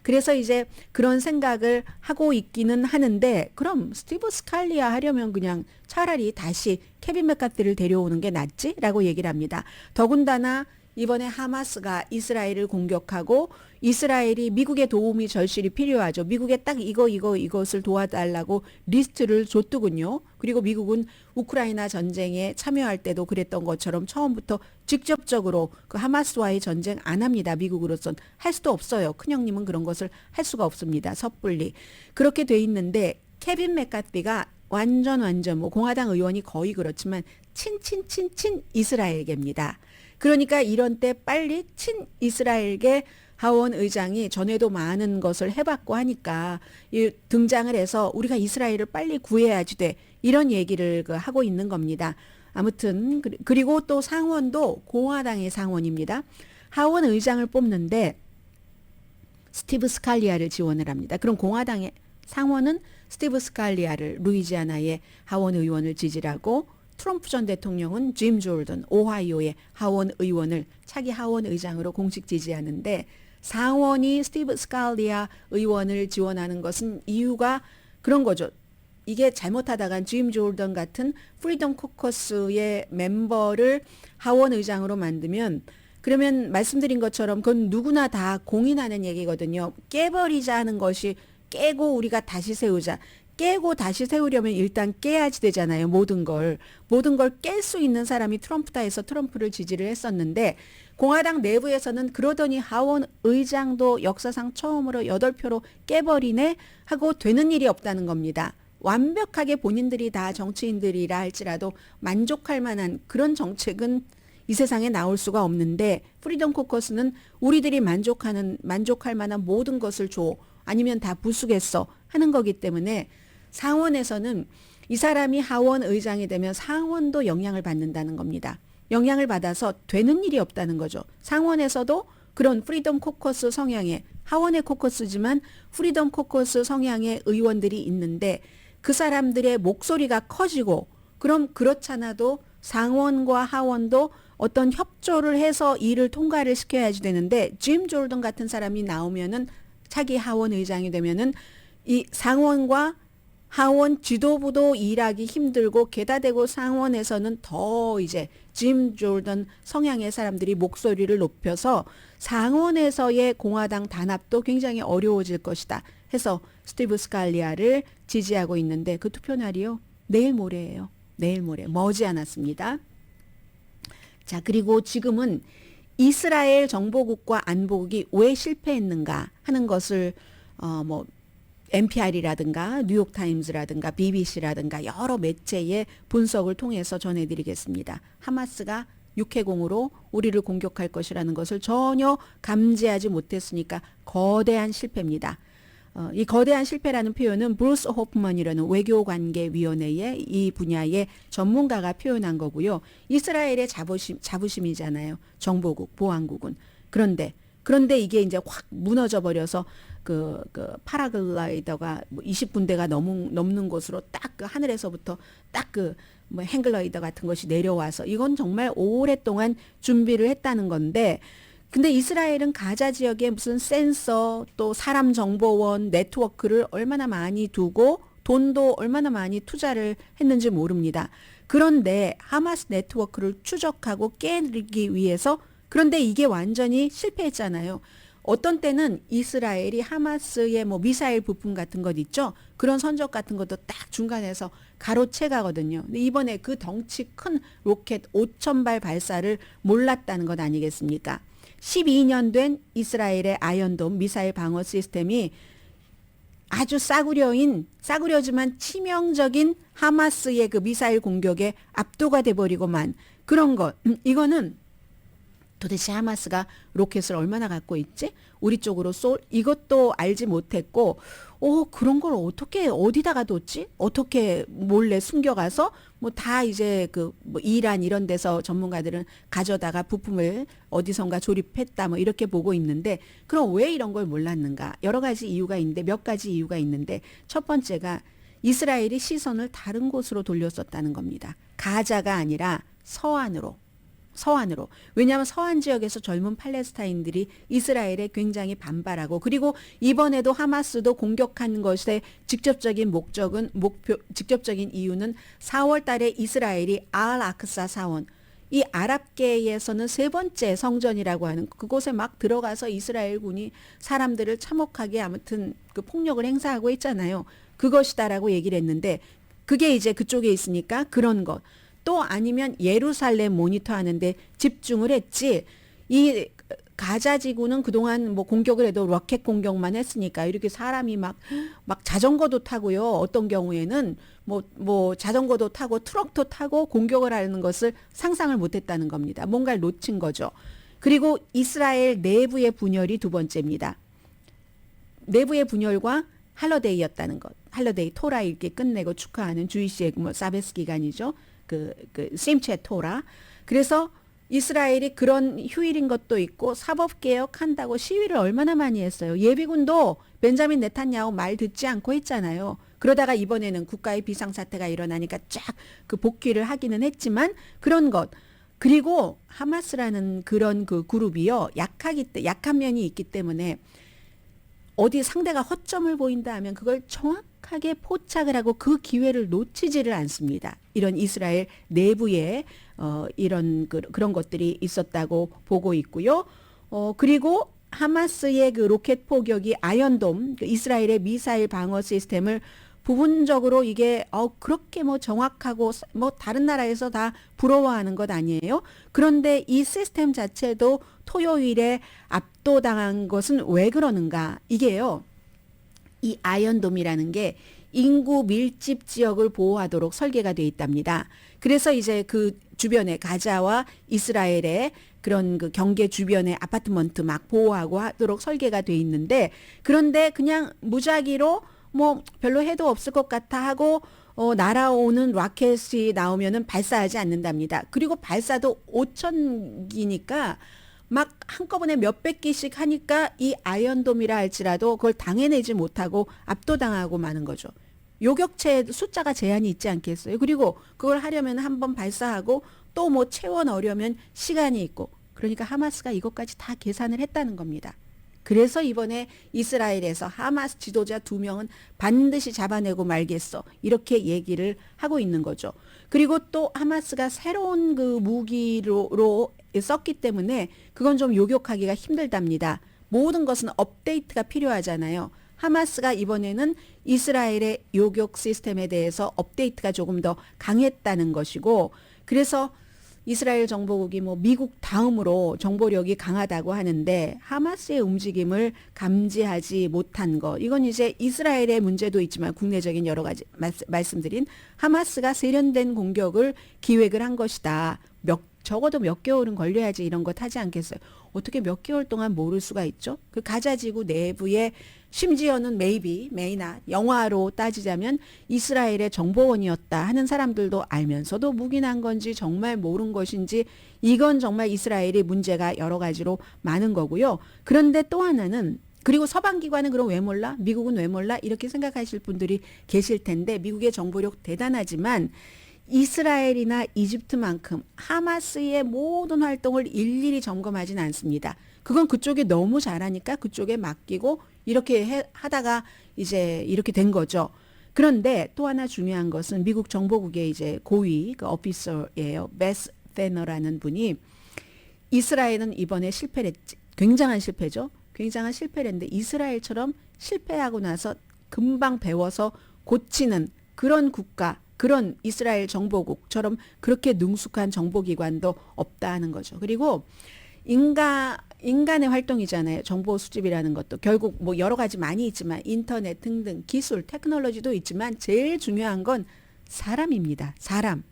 그래서 이제 그런 생각을 하고 있기는 하는데, 그럼 스티브 스칼리아 하려면 그냥 차라리 다시 케빈 맥카티를 데려오는 게 낫지라고 얘기를 합니다. 더군다나 이번에 하마스가 이스라엘을 공격하고 이스라엘이 미국의 도움이 절실히 필요하죠. 미국에 딱 이것을 도와달라고 리스트를 줬더군요. 그리고 미국은 우크라이나 전쟁에 참여할 때도 그랬던 것처럼 처음부터 직접적으로 하마스와의 전쟁 안 합니다. 미국으로선 할 수도 없어요. 큰형님은 그런 것을 할 수가 없습니다. 섣불리. 그렇게 돼 있는데 케빈 맥카티가 완전 공화당 의원이 거의 그렇지만 친친 이스라엘계입니다. 그러니까 이런 때 빨리 친 이스라엘계 하원 의장이 전에도 많은 것을 해봤고 하니까 등장을 해서 우리가 이스라엘을 빨리 구해야지 돼, 이런 얘기를 하고 있는 겁니다. 아무튼 그리고 또 상원도 공화당의 상원입니다. 하원 의장을 뽑는데 스티브 스칼리아를 지원을 합니다. 그럼 공화당의 상원은 스티브 스칼리아를, 루이지아나의 하원 의원을 지지를 하고, 트럼프 전 대통령은 짐 조던, 오하이오의 하원 의원을 차기 하원 의장으로 공식 지지하는데, 상원이 스티브 스칼리아 의원을 지원하는 것은 이유가 그런 거죠. 이게 잘못하다간 짐 조던 같은 프리덤 코커스의 멤버를 하원 의장으로 만들면, 그러면 말씀드린 것처럼 그건 누구나 다 공인하는 얘기거든요. 깨버리자 하는 것이 깨고 우리가 다시 세우자. 깨고 다시 세우려면 일단 깨야지 되잖아요. 모든 걸 깰 수 있는 사람이 트럼프다 해서 트럼프를 지지를 했었는데, 공화당 내부에서는 그러더니 하원 의장도 역사상 처음으로 8표로 깨버리네 하고 되는 일이 없다는 겁니다. 완벽하게 본인들이 다 정치인들이라 할지라도 만족할 만한 그런 정책은 이 세상에 나올 수가 없는데, 프리덤 코커스는 우리들이 만족할 만한 모든 것을 줘, 아니면 다 부수겠어 하는 거기 때문에 상원에서는 이 사람이 하원 의장이 되면 상원도 영향을 받는다는 겁니다. 영향을 받아서 되는 일이 없다는 거죠. 상원에서도 그런 프리덤 코커스 성향의, 하원의 코커스지만 프리덤 코커스 성향의 의원들이 있는데 그 사람들의 목소리가 커지고, 그럼 그렇잖아도 상원과 하원도 어떤 협조를 해서 일을 통과를 시켜야지 되는데, 짐 조던 같은 사람이 나오면은 차기 하원 의장이 되면은 이 상원과 하원 지도부도 일하기 힘들고 게다 대고 상원에서는 더 이제 짐 조던 성향의 사람들이 목소리를 높여서 상원에서의 공화당 단합도 굉장히 어려워질 것이다 해서 스티브 스칼리아를 지지하고 있는데 그 투표 날이요. 내일 모레예요. 내일 모레. 머지않았습니다. 자, 그리고 지금은 이스라엘 정보국과 안보국이 왜 실패했는가 하는 것을 NPR이라든가 뉴욕타임즈라든가 BBC라든가 여러 매체의 분석을 통해서 전해드리겠습니다. 하마스가 육해공으로 우리를 공격할 것이라는 것을 전혀 감지하지 못했으니까 거대한 실패입니다. 이 거대한 실패라는 표현은 브루스 호프먼이라는 외교관계위원회의 이 분야의 전문가가 표현한 거고요. 이스라엘의 자부심이잖아요. 정보국, 보안국은. 그런데 이게 이제 확 무너져 버려서 그 파라글라이더가 20군데가 넘는 곳으로 딱 그 하늘에서부터 딱 그 뭐 행글라이더 같은 것이 내려와서 이건 정말 오랫동안 준비를 했다는 건데, 근데 이스라엘은 가자 지역에 무슨 센서 또 사람 정보원 네트워크를 얼마나 많이 두고 돈도 얼마나 많이 투자를 했는지 모릅니다. 그런데 하마스 네트워크를 추적하고 깨기 위해서, 그런데 이게 완전히 실패했잖아요. 어떤 때는 이스라엘이 하마스의 뭐 미사일 부품 같은 것 있죠. 그런 선적 같은 것도 딱 중간에서 가로채 가거든요. 근데 이번에 그 덩치 큰 로켓 5,000발 발사를 몰랐다는 것 아니겠습니까? 12년 된 이스라엘의 아이언돔 미사일 방어 시스템이 아주 싸구려지만 치명적인 하마스의 그 미사일 공격에 압도가 돼버리고만 그런 것. 이거는 도대체 하마스가 로켓을 얼마나 갖고 있지? 우리 쪽으로 이것도 알지 못했고, 그런 걸 어떻게 어디다가 뒀지? 어떻게 몰래 숨겨가서 뭐 다 이제 뭐 이란 이런 데서 전문가들은 가져다가 부품을 어디선가 조립했다 뭐 이렇게 보고 있는데, 그럼 왜 이런 걸 몰랐는가? 여러 가지 이유가 있는데 몇 가지 이유가 있는데, 첫 번째가 이스라엘이 시선을 다른 곳으로 돌렸었다는 겁니다. 가자가 아니라 서안으로. 왜냐하면 서안 지역에서 젊은 팔레스타인들이 이스라엘에 굉장히 반발하고, 그리고 이번에도 하마스도 공격한 것의 직접적인 직접적인 이유는 4월 달에 이스라엘이 알 아크사 사원, 이 아랍계에서는 세 번째 성전이라고 하는 그곳에 막 들어가서 이스라엘 군이 사람들을 참혹하게 아무튼 그 폭력을 행사하고 있잖아요. 그것이다라고 얘기를 했는데, 그게 이제 그쪽에 있으니까 그런 것. 또 아니면 예루살렘 모니터하는데 집중을 했지, 이 가자 지구는 그동안 뭐 공격을 해도 로켓 공격만 했으니까 이렇게 사람이 막 자전거도 타고요. 어떤 경우에는 뭐 자전거도 타고 트럭도 타고 공격을 하는 것을 상상을 못했다는 겁니다. 뭔가를 놓친 거죠. 그리고 이스라엘 내부의 분열이 두 번째입니다. 내부의 분열과 할러데이였다는 것. 할러데이 토라 이렇게 끝내고 축하하는 주이시의 뭐 사베스 기간이죠. 그 심체 토라. 그래서 이스라엘이 그런 휴일인 것도 있고 사법개혁한다고 시위를 얼마나 많이 했어요. 예비군도 벤자민 네탄야후 말 듣지 않고 했잖아요. 그러다가 이번에는 국가의 비상사태가 일어나니까 쫙 그 복귀를 하기는 했지만 그런 것. 그리고 하마스라는 그런 그 그룹이요. 약한 면이 있기 때문에 어디 상대가 허점을 보인다 하면 그걸 정확하게 포착을 하고 그 기회를 놓치지를 않습니다. 이런 이스라엘 내부에 이런 그런 것들이 있었다고 보고 있고요. 그리고 하마스의 그 로켓 포격이 아이언돔, 이스라엘의 미사일 방어 시스템을 부분적으로 이게 그렇게 뭐 정확하고 뭐 다른 나라에서 다 부러워하는 것 아니에요. 그런데 이 시스템 자체도 토요일에 압도당한 것은 왜 그러는가? 이게요. 이 아이언돔이라는 게 인구 밀집 지역을 보호하도록 설계가 돼 있답니다. 그래서 이제 그 주변에 가자와 이스라엘의 그런 그 경계 주변의 아파트먼트 막 보호하고 하도록 설계가 돼 있는데, 그런데 그냥 무작위로 뭐 별로 해도 없을 것 같아 하고 날아오는 로켓이 나오면은 발사하지 않는답니다. 그리고 발사도 5,000기니까 막 한꺼번에 몇백 기씩 하니까 이 아이언돔이라 할지라도 그걸 당해내지 못하고 압도당하고 마는 거죠. 요격체 숫자가 제한이 있지 않겠어요? 그리고 그걸 하려면 한번 발사하고 또 뭐 채워 넣으려면 시간이 있고, 그러니까 하마스가 이것까지 다 계산을 했다는 겁니다. 그래서 이번에 이스라엘에서 하마스 지도자 2명은 반드시 잡아내고 말겠어. 이렇게 얘기를 하고 있는 거죠. 그리고 또 하마스가 새로운 그 무기로 썼기 때문에 그건 좀 요격하기가 힘들답니다. 모든 것은 업데이트가 필요하잖아요. 하마스가 이번에는 이스라엘의 요격 시스템에 대해서 업데이트가 조금 더 강했다는 것이고, 그래서 이스라엘 정보국이 뭐 미국 다음으로 정보력이 강하다고 하는데 하마스의 움직임을 감지하지 못한 것, 이건 이제 이스라엘의 문제도 있지만 국내적인 여러 가지 말씀드린 하마스가 세련된 공격을 기획을 한 것이다. 적어도 몇 개월은 걸려야지 이런 것 하지 않겠어요. 어떻게 몇 개월 동안 모를 수가 있죠? 그 가자지구 내부에 심지어는 메이나 영화로 따지자면 이스라엘의 정보원이었다 하는 사람들도 알면서도 묵인한 건지 정말 모른 것인지, 이건 정말 이스라엘이 문제가 여러 가지로 많은 거고요. 그런데 또 하나는, 그리고 서방기관은 그럼 왜 몰라? 미국은 왜 몰라? 이렇게 생각하실 분들이 계실 텐데, 미국의 정보력 대단하지만 이스라엘이나 이집트만큼 하마스의 모든 활동을 일일이 점검하진 않습니다. 그건 그쪽에 너무 잘하니까 그쪽에 맡기고 이렇게 하다가 이제 이렇게 된 거죠. 그런데 또 하나 중요한 것은 미국 정보국의 이제 고위 그 오피서예요. 베스 페너라는 분이 이스라엘은 이번에 실패를 했지. 굉장한 실패죠. 굉장한 실패를 했는데 이스라엘처럼 실패하고 나서 금방 배워서 고치는 그런 국가, 그런 이스라엘 정보국처럼 그렇게 능숙한 정보기관도 없다 하는 거죠. 그리고 인간의 활동이잖아요. 정보 수집이라는 것도 결국 뭐 여러 가지 많이 있지만 인터넷 등등 기술, 테크놀로지도 있지만 제일 중요한 건 사람입니다. 사람.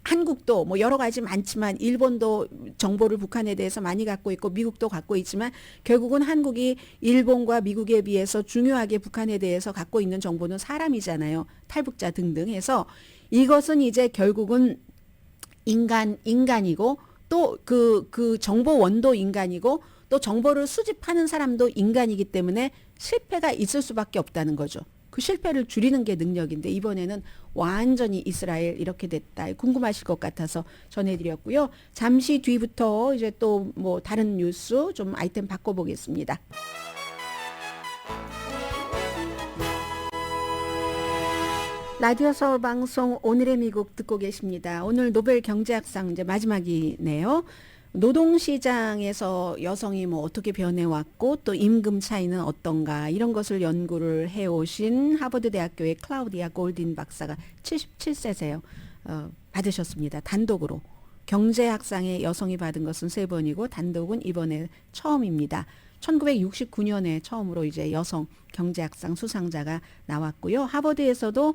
한국도 뭐 여러 가지 많지만 일본도 정보를 북한에 대해서 많이 갖고 있고 미국도 갖고 있지만 결국은 한국이 일본과 미국에 비해서 중요하게 북한에 대해서 갖고 있는 정보는 사람이잖아요. 탈북자 등등 해서 이것은 이제 결국은 인간이고 또 그 정보원도 인간이고 또 정보를 수집하는 사람도 인간이기 때문에 실패가 있을 수밖에 없다는 거죠. 그 실패를 줄이는 게 능력인데 이번에는 완전히 이스라엘 이렇게 됐다. 궁금하실 것 같아서 전해드렸고요. 잠시 뒤부터 이제 또 뭐 다른 뉴스 좀 아이템 바꿔보겠습니다. 라디오 서울 방송 오늘의 미국 듣고 계십니다. 오늘 노벨 경제학상 이제 마지막이네요. 노동시장에서 여성이 뭐 어떻게 변해왔고 또 임금 차이는 어떤가 이런 것을 연구를 해오신 하버드대학교의 클라우디아 골딘 박사가 77세세요. 받으셨습니다. 단독으로. 경제학상에 여성이 받은 것은 3번이고 단독은 이번에 처음입니다. 1969년에 처음으로 이제 여성 경제학상 수상자가 나왔고요. 하버드에서도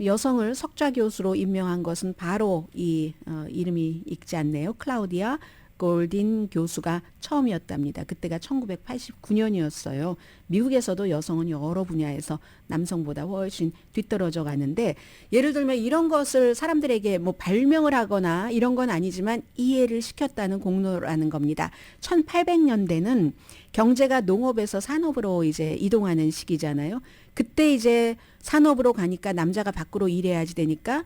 여성을 석좌 교수로 임명한 것은 바로 이 이름이 읽지 않네요. 클라우디아 골딘 교수가 처음이었답니다. 그때가 1989년이었어요. 미국에서도 여성은 여러 분야에서 남성보다 훨씬 뒤떨어져 가는데 예를 들면 이런 것을 사람들에게 뭐 발명을 하거나 이런 건 아니지만 이해를 시켰다는 공로라는 겁니다. 1800년대는 경제가 농업에서 산업으로 이제 이동하는 시기잖아요. 그때 이제 산업으로 가니까 남자가 밖으로 일해야지 되니까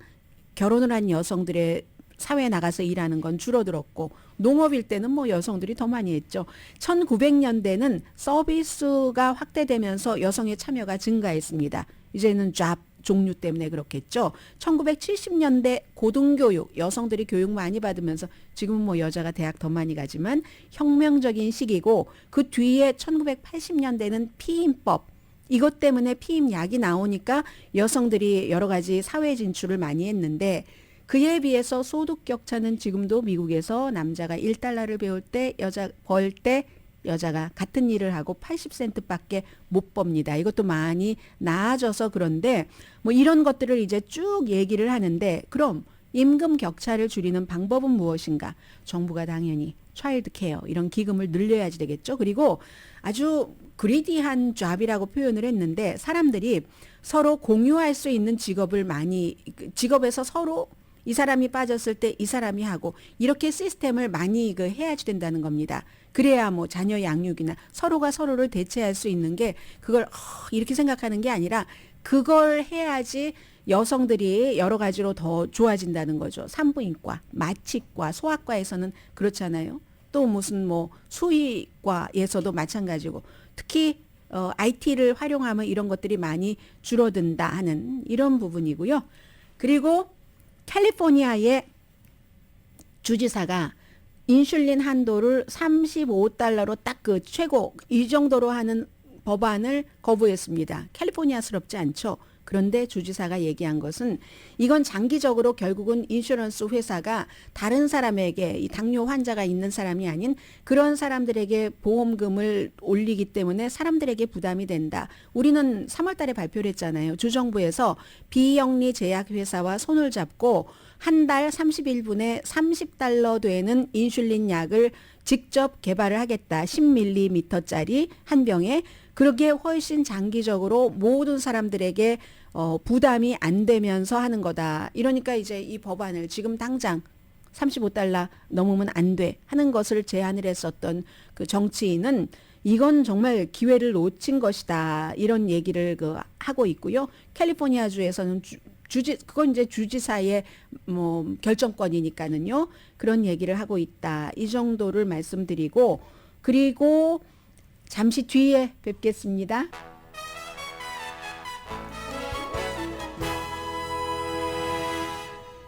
결혼을 한 여성들의 사회에 나가서 일하는 건 줄어들었고 농업일 때는 뭐 여성들이 더 많이 했죠. 1900년대는 서비스가 확대되면서 여성의 참여가 증가했습니다. 이제는 잡 종류 때문에 그렇겠죠. 1970년대 고등교육, 여성들이 교육 많이 받으면서 지금은 뭐 여자가 대학 더 많이 가지만 혁명적인 시기고 그 뒤에 1980년대는 피임법, 이것 때문에 피임약이 나오니까 여성들이 여러 가지 사회 진출을 많이 했는데 그에 비해서 소득 격차는 지금도 미국에서 남자가 1달러를 벌 때 여자가 같은 일을 하고 80센트밖에 못 법니다. 이것도 많이 나아져서 그런데 뭐 이런 것들을 이제 쭉 얘기를 하는데 그럼 임금 격차를 줄이는 방법은 무엇인가? 정부가 당연히 차일드 케어 이런 기금을 늘려야지 되겠죠. 그리고 아주 그리디한 잡이라고 표현을 했는데 사람들이 서로 공유할 수 있는 직업에서 서로 이 사람이 빠졌을 때 이 사람이 하고 이렇게 시스템을 많이 해야지 된다는 겁니다. 그래야 뭐 자녀 양육이나 서로가 서로를 대체할 수 있는 게 그걸 이렇게 생각하는 게 아니라 그걸 해야지 여성들이 여러 가지로 더 좋아진다는 거죠. 산부인과, 마취과, 소아과에서는 그렇잖아요. 또 무슨 뭐 수의과에서도 마찬가지고 특히 IT를 활용하면 이런 것들이 많이 줄어든다 하는 이런 부분이고요. 그리고 캘리포니아의 주지사가 인슐린 한도를 $35로 딱 그 최고 이 정도로 하는 법안을 거부했습니다. 캘리포니아스럽지 않죠. 그런데 주지사가 얘기한 것은 이건 장기적으로 결국은 인슈런스 회사가 다른 사람에게 이 당뇨 환자가 있는 사람이 아닌 그런 사람들에게 보험금을 올리기 때문에 사람들에게 부담이 된다. 우리는 3월 달에 발표를 했잖아요. 주정부에서 비영리 제약회사와 손을 잡고 한 달 31분에 $30 되는 인슐린 약을 직접 개발을 하겠다. 10ml짜리 한 병에. 그러기에 훨씬 장기적으로 모든 사람들에게 부담이 안 되면서 하는 거다. 이러니까 이제 이 법안을 지금 당장 $35 넘으면 안 돼 하는 것을 제안을 했었던 그 정치인은 이건 정말 기회를 놓친 것이다. 이런 얘기를 하고 있고요. 캘리포니아주에서는 그건 이제 주지사의 뭐 결정권이니까는요. 그런 얘기를 하고 있다. 이 정도를 말씀드리고 그리고 잠시 뒤에 뵙겠습니다.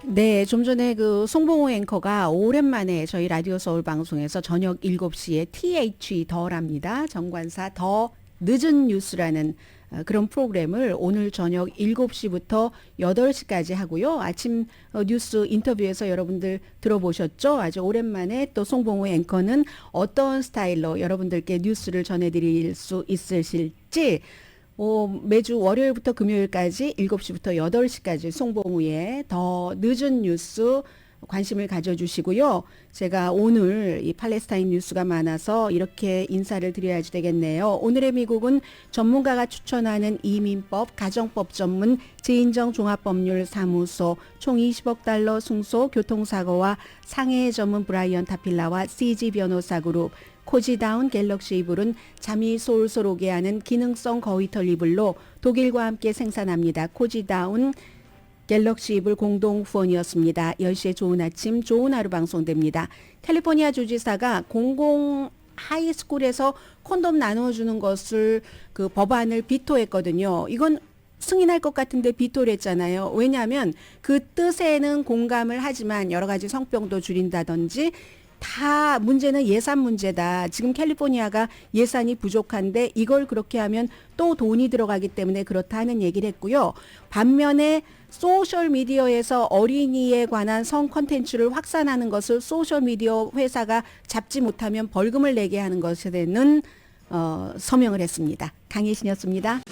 네, 좀 전에 그 송봉호 앵커가 오랜만에 저희 라디오 서울 방송에서 저녁 7시에 TH 더랍니다. 정관사 더 늦은 뉴스라는 그런 프로그램을 오늘 저녁 7시부터 8시까지 하고요. 아침 뉴스 인터뷰에서 여러분들 들어보셨죠? 아주 오랜만에 또 송봉호 앵커는 어떤 스타일로 여러분들께 뉴스를 전해드릴 수 있으실지 매주 월요일부터 금요일까지 7시부터 8시까지 송봉우의 더 늦은 뉴스 관심을 가져주시고요. 제가 오늘 이 팔레스타인 뉴스가 많아서 이렇게 인사를 드려야지 되겠네요. 오늘의 미국은 전문가가 추천하는 이민법, 가정법 전문 재인정 종합법률사무소 총 $20억 승소, 교통사고와 상해 전문 브라이언 타필라와 CG 변호사 그룹, 코지다운 갤럭시 이불은 잠이 솔솔 오게 하는 기능성 거위털 이불로 독일과 함께 생산합니다. 코지다운 갤럭시 이불 공동 후원이었습니다. 10시에 좋은 아침, 좋은 하루 방송됩니다. 캘리포니아 주지사가 공공 하이스쿨에서 콘돔 나눠주는 것을 그 법안을 비토했거든요. 이건 승인할 것 같은데 비토를 했잖아요. 왜냐하면 그 뜻에는 공감을 하지만 여러 가지 성병도 줄인다든지 다 문제는 예산 문제다. 지금 캘리포니아가 예산이 부족한데 이걸 그렇게 하면 또 돈이 들어가기 때문에 그렇다 하는 얘기를 했고요. 반면에 소셜미디어에서 어린이에 관한 성 콘텐츠를 확산하는 것을 소셜미디어 회사가 잡지 못하면 벌금을 내게 하는 것에 대한 서명을 했습니다. 강혜신이었습니다.